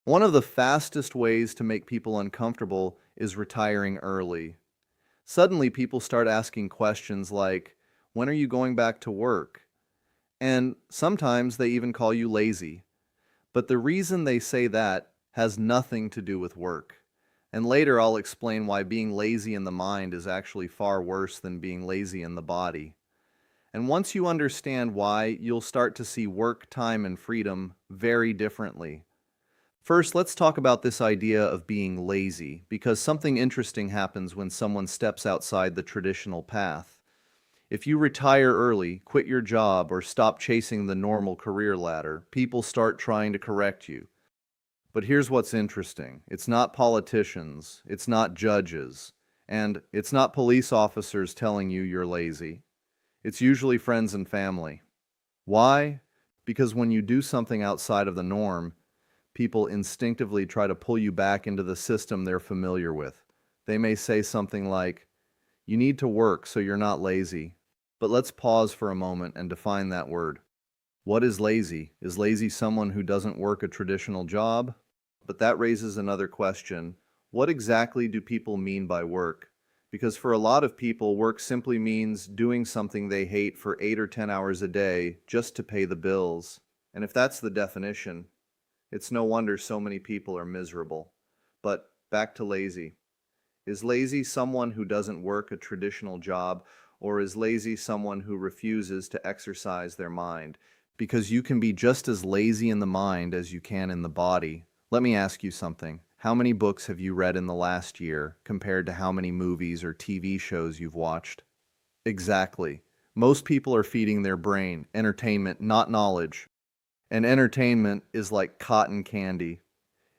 One of the fastest ways to make people uncomfortable is retiring early. Suddenly, people start asking questions like, when are you going back to work? And sometimes they even call you lazy. But the reason they say that has nothing to do with work. And later, I'll explain why being lazy in the mind is actually far worse than being lazy in the body. And once you understand why, you'll start to see work, time, and freedom very differently. First, let's talk about this idea of being lazy, because something interesting happens when someone steps outside the traditional path. If you retire early, quit your job, or stop chasing the normal career ladder, people start trying to correct you. But here's what's interesting. It's not politicians, it's not judges, and it's not police officers telling you you're lazy. It's usually friends and family. Why? Because when you do something outside of the norm, people instinctively try to pull you back into the system they're familiar with. They may say something like, you need to work so you're not lazy. But let's pause for a moment and define that word. What is lazy? Is lazy someone who doesn't work a traditional job? But that raises another question. What exactly do people mean by work? Because for a lot of people, work simply means doing something they hate for 8 or 10 hours a day just to pay the bills. And if that's the definition, it's no wonder so many people are miserable. But back to lazy. Is lazy someone who doesn't work a traditional job, or is lazy someone who refuses to exercise their mind? Because you can be just as lazy in the mind as you can in the body. Let me ask you something. How many books have you read in the last year compared to how many movies or TV shows you've watched? Exactly. Most people are feeding their brain entertainment, not knowledge. And entertainment is like cotton candy.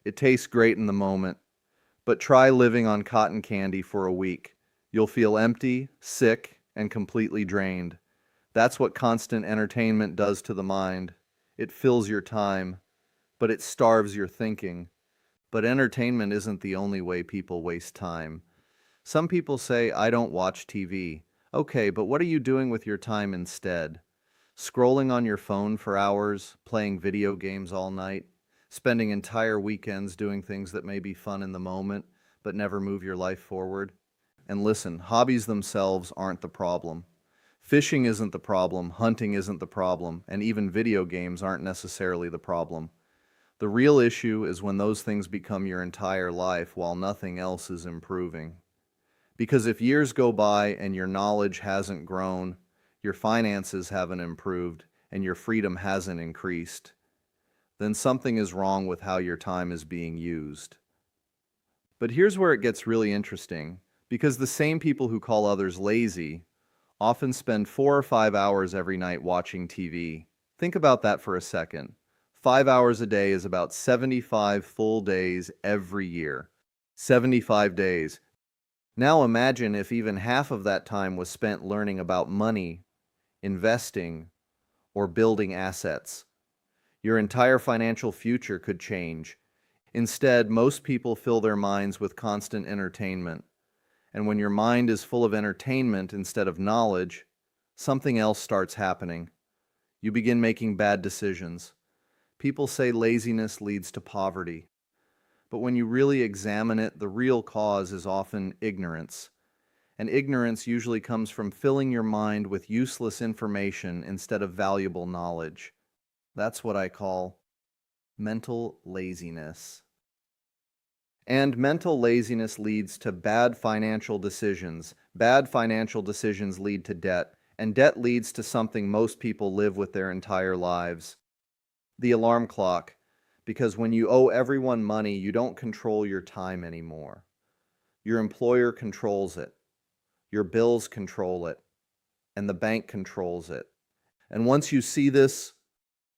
It tastes great in the moment, but try living on cotton candy for a week. You'll feel empty, sick, and completely drained. That's what constant entertainment does to the mind. It fills your time, but it starves your thinking. But entertainment isn't the only way people waste time. Some people say, I don't watch TV. Okay, but what are you doing with your time instead? Scrolling on your phone for hours, playing video games all night, spending entire weekends doing things that may be fun in the moment, but never move your life forward. And listen, hobbies themselves aren't the problem. Fishing isn't the problem, hunting isn't the problem, and even video games aren't necessarily the problem. The real issue is when those things become your entire life while nothing else is improving. Because if years go by and your knowledge hasn't grown, your finances haven't improved, and your freedom hasn't increased, then something is wrong with how your time is being used. But here's where it gets really interesting, because the same people who call others lazy often spend 4 or 5 hours every night watching TV. Think about that for a second. 5 hours a day is about 75 full days every year. 75 days. Now imagine if even half of that time was spent learning about money, investing, or building assets. Your entire financial future could change. Instead, most people fill their minds with constant entertainment. And when your mind is full of entertainment instead of knowledge, something else starts happening. You begin making bad decisions. People say laziness leads to poverty. But when you really examine it, the real cause is often ignorance. And ignorance usually comes from filling your mind with useless information instead of valuable knowledge. That's what I call mental laziness. And mental laziness leads to bad financial decisions. Bad financial decisions lead to debt, and debt leads to something most people live with their entire lives: the alarm clock. Because when you owe everyone money, you don't control your time anymore. Your employer controls it, your bills control it, and the bank controls it. And once you see this,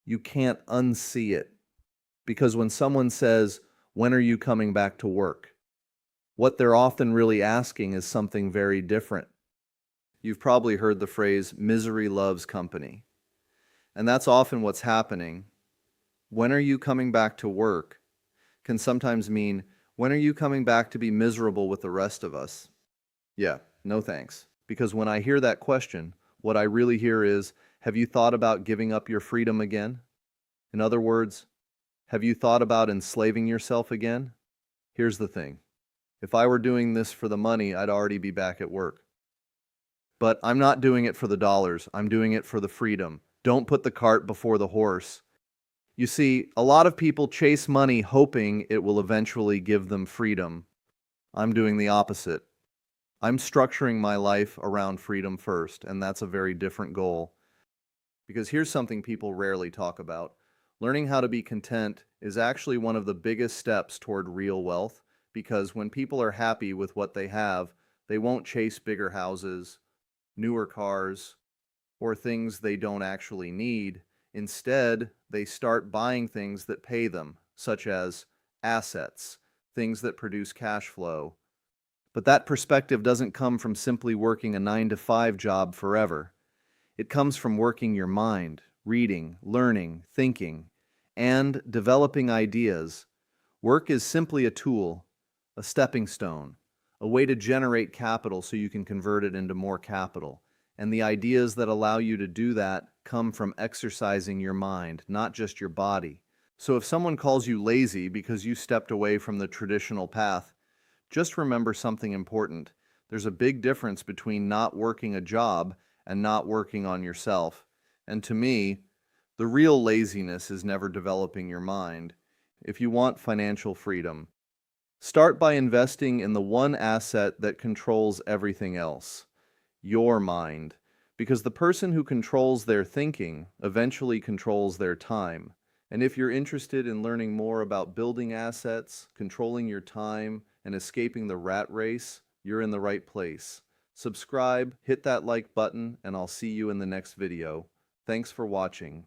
you can't unsee it. Because when someone says, when are you coming back to work? What they're often really asking is something very different. You've probably heard the phrase, misery loves company. And that's often what's happening. When are you coming back to work can sometimes mean, when are you coming back to be miserable with the rest of us? Yeah, no thanks. Because when I hear that question, what I really hear is, have you thought about giving up your freedom again? In other words, Have you thought about enslaving yourself again? Here's the thing. If I were doing this for the money, I'd already be back at work. But I'm not doing it for the dollars. I'm doing it for the freedom. Don't put the cart before the horse. You see, a lot of people chase money hoping it will eventually give them freedom. I'm doing the opposite. I'm structuring my life around freedom first, and that's a very different goal. Because here's something people rarely talk about. Learning how to be content is actually one of the biggest steps toward real wealth, because when people are happy with what they have, they won't chase bigger houses, newer cars, or things they don't actually need. Instead, they start buying things that pay them, such as assets, things that produce cash flow. But that perspective doesn't come from simply working a 9 to 5 job forever. It comes from working your mind, reading, learning, thinking, and developing ideas. Work is simply a tool, a stepping stone, a way to generate capital so you can convert it into more capital. And the ideas that allow you to do that come from exercising your mind, not just your body. So if someone calls you lazy because you stepped away from the traditional path, just remember something important. There's a big difference between not working a job and not working on yourself. And to me, the real laziness is never developing your mind. If you want financial freedom, start by investing in the one asset that controls everything else, your mind. Because the person who controls their thinking eventually controls their time. And if you're interested in learning more about building assets, controlling your time, and escaping the rat race, you're in the right place. Subscribe, hit that like button, and I'll see you in the next video. Thanks for watching.